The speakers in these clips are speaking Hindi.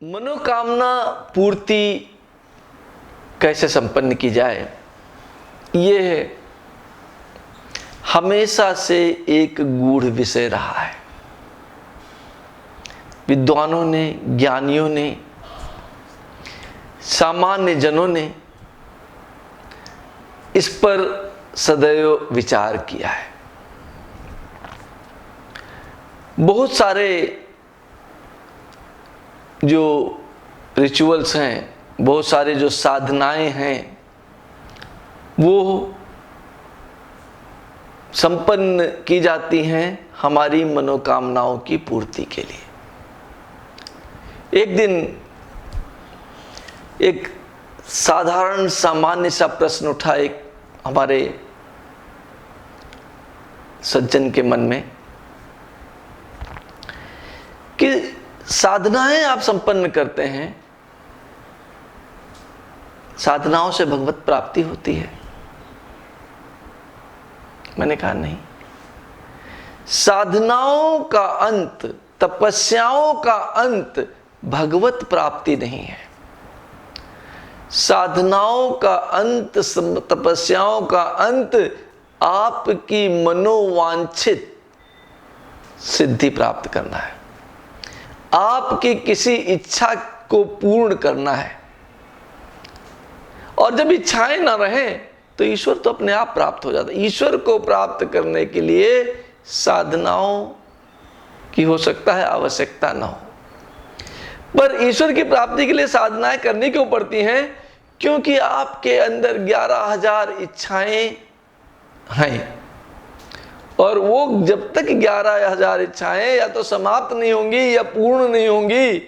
मनोकामना पूर्ति कैसे संपन्न की जाए, ये हमेशा से एक गूढ़ विषय रहा है। विद्वानों ने, ज्ञानियों ने, सामान्य जनों ने इस पर सदैव विचार किया है। बहुत सारे जो रिचुअल्स हैं, बहुत सारे जो साधनाएं हैं, वो संपन्न की जाती हैं हमारी मनोकामनाओं की पूर्ति के लिए। एक दिन एक साधारण सामान्य सा प्रश्न उठा एक हमारे सज्जन के मन में कि साधनाएं आप संपन्न करते हैं, साधनाओं से भगवत प्राप्ति होती है? मैंने कहा नहीं। साधनाओं का अंत, तपस्याओं का अंत भगवत प्राप्ति नहीं है। साधनाओं का अंत, तपस्याओं का अंत आपकी मनोवांछित सिद्धि प्राप्त करना है, आपकी किसी इच्छा को पूर्ण करना है। और जब इच्छाएं ना रहें तो ईश्वर तो अपने आप प्राप्त हो जाता है। ईश्वर को प्राप्त करने के लिए साधनाओं की हो सकता है आवश्यकता ना हो, पर ईश्वर की प्राप्ति के लिए साधनाएं करनी क्यों पड़ती हैं? क्योंकि आपके अंदर 11,000 इच्छाएं हैं, और वो जब तक 11,000 इच्छाएं या तो समाप्त नहीं होंगी या पूर्ण नहीं होंगी,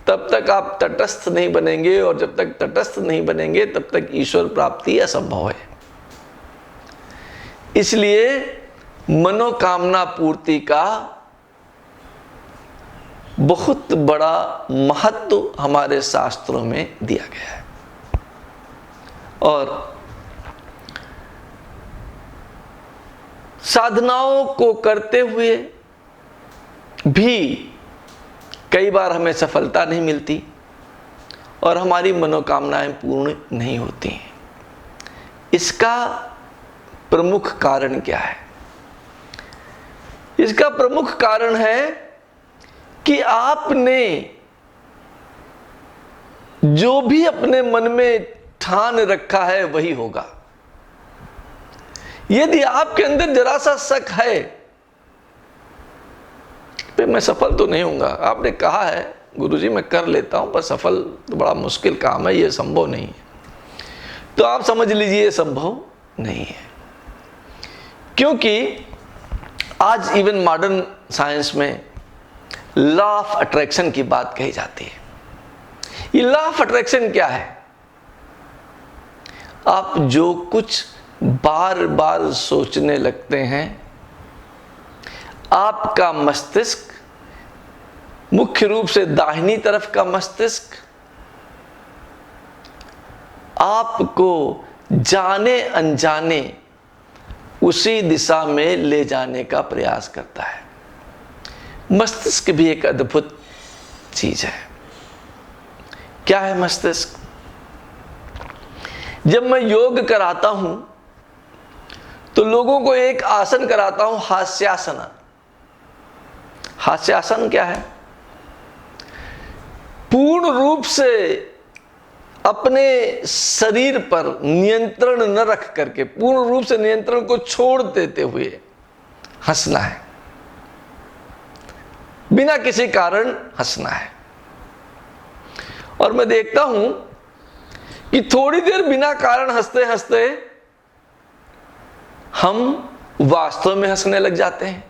तब तक आप तटस्थ नहीं बनेंगे, और जब तक तटस्थ नहीं बनेंगे तब तक ईश्वर प्राप्ति असंभव है। इसलिए मनोकामना पूर्ति का बहुत बड़ा महत्व हमारे शास्त्रों में दिया गया है। और साधनाओं को करते हुए भी कई बार हमें सफलता नहीं मिलती और हमारी मनोकामनाएं पूर्ण नहीं होती हैं। इसका प्रमुख कारण क्या है? इसका प्रमुख कारण है कि आपने जो भी अपने मन में ठान रखा है वही होगा। यदि आपके अंदर जरा सा शक है तो मैं सफल तो नहीं होऊंगा, आपने कहा है गुरुजी मैं कर लेता हूं पर सफल तो बड़ा मुश्किल काम है, ये संभव नहीं है, तो आप समझ लीजिए ये संभव नहीं है। क्योंकि आज इवन मॉडर्न साइंस में लॉ ऑफ अट्रैक्शन की बात कही जाती है। ये लॉ ऑफ अट्रैक्शन क्या है? आप जो कुछ बार बार सोचने लगते हैं, आपका मस्तिष्क, मुख्य रूप से दाहिनी तरफ का मस्तिष्क, आपको जाने अनजाने उसी दिशा में ले जाने का प्रयास करता है। मस्तिष्क भी एक अद्भुत चीज है। क्या है मस्तिष्क? जब मैं योग कराता हूं तो लोगों को एक आसन कराता हूं, हास्यासन। हास्यासन क्या है? पूर्ण रूप से अपने शरीर पर नियंत्रण न रख करके, पूर्ण रूप से नियंत्रण को छोड़ देते हुए हंसना है, बिना किसी कारण हंसना है। और मैं देखता हूं कि थोड़ी देर बिना कारण हंसते हंसते हम वास्तव में हंसने लग जाते हैं।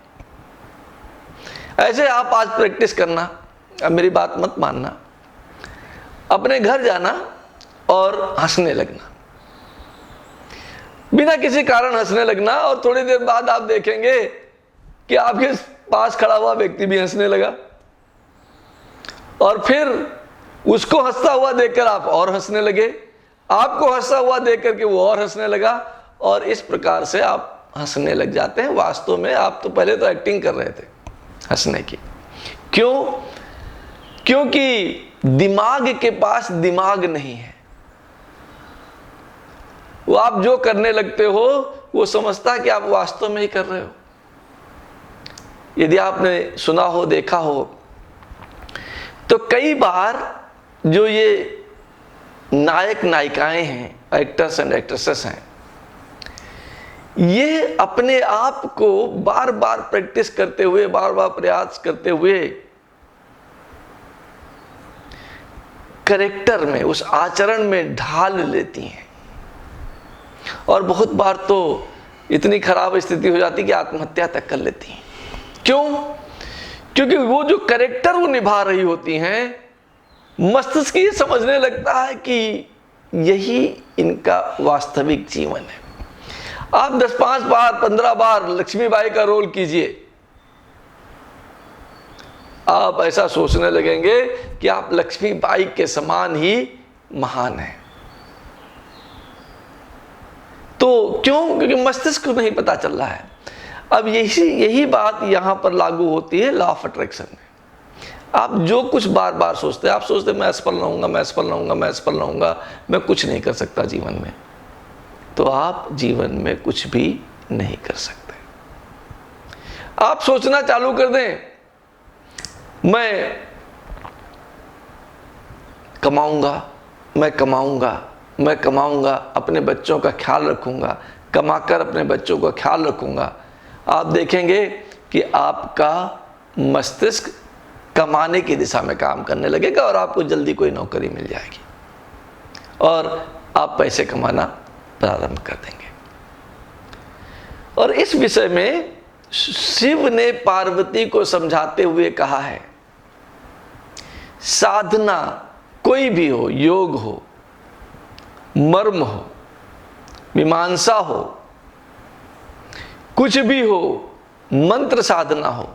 ऐसे आप आज प्रैक्टिस करना, अब मेरी बात मत मानना, अपने घर जाना और हंसने लगना, बिना किसी कारण हंसने लगना, और थोड़ी देर बाद आप देखेंगे कि आपके पास खड़ा हुआ व्यक्ति भी हंसने लगा, और फिर उसको हंसता हुआ देखकर आप और हंसने लगे, आपको हंसता हुआ देखकर के वो और हंसने लगा, और इस प्रकार से आप हंसने लग जाते हैं। वास्तव में आप तो पहले तो एक्टिंग कर रहे थे हंसने की। क्यों? क्योंकि दिमाग के पास दिमाग नहीं है। वो आप जो करने लगते हो वो समझता है कि आप वास्तव में ही कर रहे हो। यदि आपने सुना हो, देखा हो, तो कई बार जो ये नायक नायिकाएं हैं, एक्टर्स एंड एक्ट्रेसेस हैं, ये अपने आप को बार बार प्रैक्टिस करते हुए, बार बार प्रयास करते हुए कैरेक्टर में, उस आचरण में ढाल लेती हैं। और बहुत बार तो इतनी खराब स्थिति हो जाती कि आत्महत्या तक कर लेती हैं। क्यों? क्योंकि वो जो कैरेक्टर वो निभा रही होती हैं, मस्तिष्क ये समझने लगता है कि यही इनका वास्तविक जीवन है। आप 10-5 बार 15 बार लक्ष्मीबाई का रोल कीजिए, आप ऐसा सोचने लगेंगे कि आप लक्ष्मीबाई के समान ही महान हैं। तो क्यों? क्योंकि मस्तिष्क को नहीं पता चल रहा है। अब यही बात यहां पर लागू होती है लॉ ऑफ अट्रैक्शन में। आप जो कुछ बार बार सोचते हैं, आप सोचते हैं मैं असफल रहूंगा, मैं असफल रहूंगा, मैं असफल रहूंगा, मैं कुछ नहीं कर सकता जीवन में, तो आप जीवन में कुछ भी नहीं कर सकते। आप सोचना चालू कर दें मैं कमाऊंगा, मैं कमाऊंगा, मैं कमाऊंगा, अपने बच्चों का ख्याल रखूंगा, कमाकर अपने बच्चों का ख्याल रखूंगा, आप देखेंगे कि आपका मस्तिष्क कमाने की दिशा में काम करने लगेगा और आपको जल्दी कोई नौकरी मिल जाएगी और आप पैसे कमाना प्रारंभ कर देंगे। और इस विषय में शिव ने पार्वती को समझाते हुए कहा है, साधना कोई भी हो, योग हो, मर्म हो, मीमांसा हो, कुछ भी हो, मंत्र साधना हो,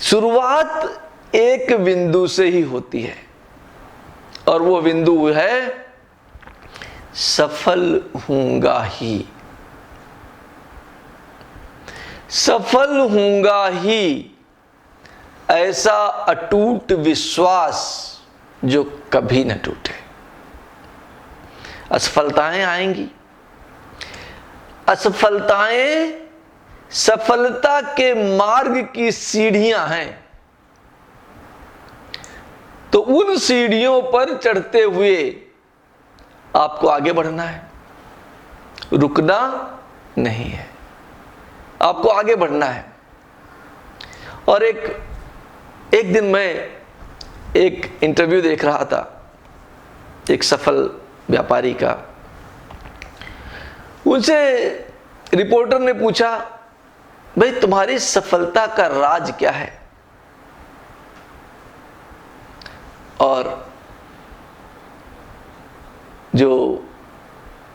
शुरुआत एक बिंदु से ही होती है और वो बिंदु है सफल हूंगा ही। सफल हूंगा ही, ऐसा अटूट विश्वास जो कभी न टूटे। असफलताएं आएंगी, असफलताएं सफलता के मार्ग की सीढ़ियां हैं, तो उन सीढ़ियों पर चढ़ते हुए आपको आगे बढ़ना है, रुकना नहीं है, आपको आगे बढ़ना है। और एक दिन मैं एक इंटरव्यू देख रहा था एक सफल व्यापारी का। उनसे रिपोर्टर ने पूछा, भाई तुम्हारी सफलता का राज क्या है? और जो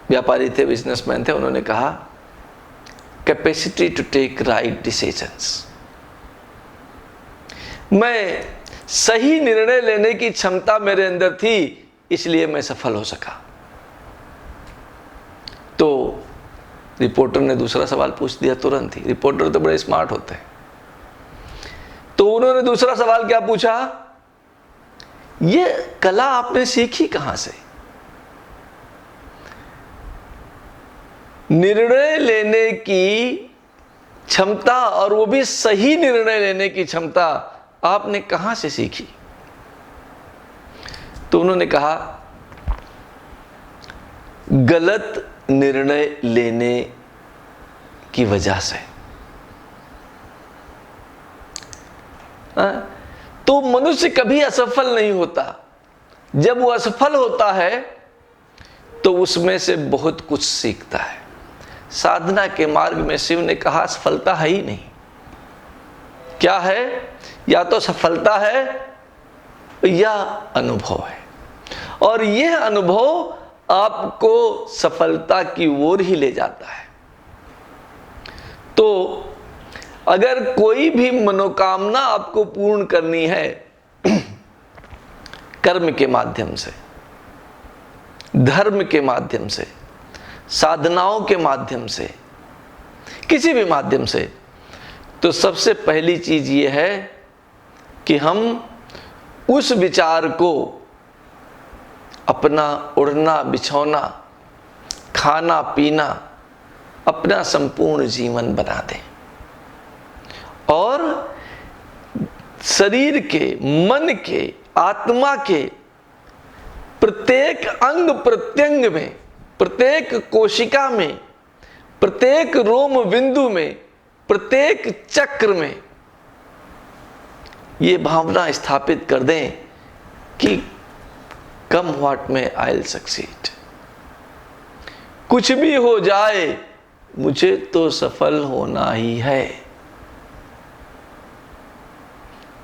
व्यापारी थे, बिजनेसमैन थे, उन्होंने कहा capacity to take right decisions. मैं सही निर्णय लेने की क्षमता मेरे अंदर थी, इसलिए मैं सफल हो सका। तो रिपोर्टर ने दूसरा सवाल पूछ दिया तुरंत ही। रिपोर्टर तो बड़े स्मार्ट होते हैं। तो उन्होंने दूसरा सवाल क्या पूछा, ये कला आपने सीखी कहां से? निर्णय लेने की क्षमता, और वो भी सही निर्णय लेने की क्षमता आपने कहां से सीखी? तो उन्होंने कहा, गलत निर्णय लेने की वजह से। तो मनुष्य कभी असफल नहीं होता। जब वो असफल होता है तो उसमें से बहुत कुछ सीखता है। साधना के मार्ग में शिव ने कहा सफलता है ही नहीं। क्या है? या तो सफलता है या अनुभव है, और यह अनुभव आपको सफलता की ओर ही ले जाता है। तो अगर कोई भी मनोकामना आपको पूर्ण करनी है कर्म के माध्यम से, धर्म के माध्यम से, साधनाओं के माध्यम से, किसी भी माध्यम से, तो सबसे पहली चीज ये है कि हम उस विचार को अपना उड़ना बिछौना, खाना पीना, अपना संपूर्ण जीवन बना दें और शरीर के, मन के, आत्मा के प्रत्येक अंग प्रत्यंग में, प्रत्येक कोशिका में, प्रत्येक रोम बिंदु में, प्रत्येक चक्र में ये भावना स्थापित कर दें कि कम व्हाट में आई विल सक्सीड। कुछ भी हो जाए मुझे तो सफल होना ही है।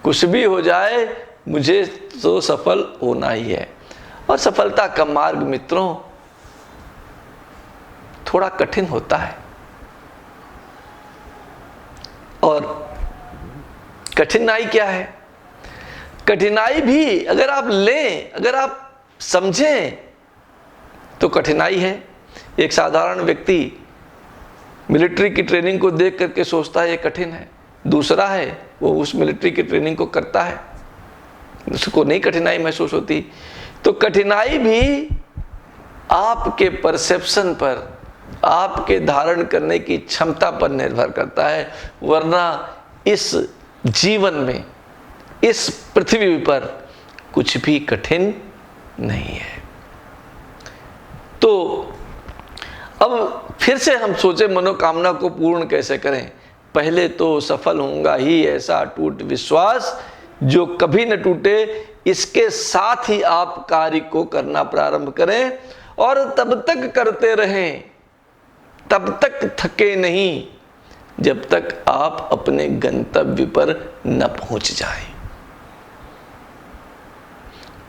कुछ भी हो जाए मुझे तो सफल होना ही है। और सफलता का मार्ग मित्रों थोड़ा कठिन होता है, और कठिनाई क्या है? कठिनाई भी अगर आप लें, अगर आप समझें तो कठिनाई है। एक साधारण व्यक्ति मिलिट्री की ट्रेनिंग को देख करके सोचता है ये कठिन है, दूसरा है वो उस मिलिट्री की ट्रेनिंग को करता है, उसको नहीं कठिनाई महसूस होती। तो कठिनाई भी आपके परसेप्शन पर, आपके धारण करने की क्षमता पर निर्भर करता है, वरना इस जीवन में, इस पृथ्वी पर कुछ भी कठिन नहीं है। तो अब फिर से हम सोचे मनोकामना को पूर्ण कैसे करें। पहले तो सफल होऊंगा ही ऐसा अटूट विश्वास जो कभी न टूटे, इसके साथ ही आप कार्य को करना प्रारंभ करें और तब तक करते रहें, तब तक थके नहीं जब तक आप अपने गंतव्य पर न पहुंच जाएं।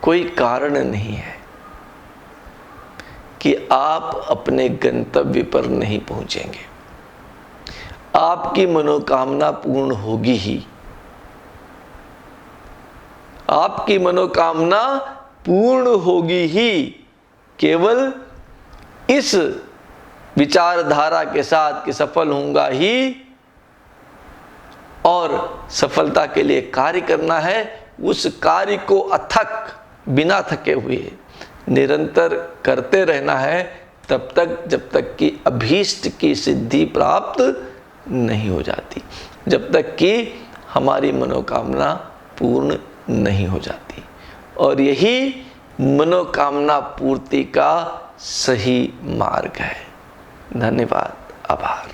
कोई कारण नहीं है कि आप अपने गंतव्य पर नहीं पहुंचेंगे। आपकी मनोकामना पूर्ण होगी ही। आपकी मनोकामना पूर्ण होगी ही केवल इस विचारधारा के साथ कि सफल होऊंगा ही और सफलता के लिए कार्य करना है। उस कार्य को अथक, बिना थके हुए निरंतर करते रहना है, तब तक जब तक कि अभीष्ट की सिद्धि प्राप्त नहीं हो जाती, जब तक कि हमारी मनोकामना पूर्ण नहीं हो जाती। और यही मनोकामना पूर्ति का सही मार्ग है। धन्यवाद, आभार।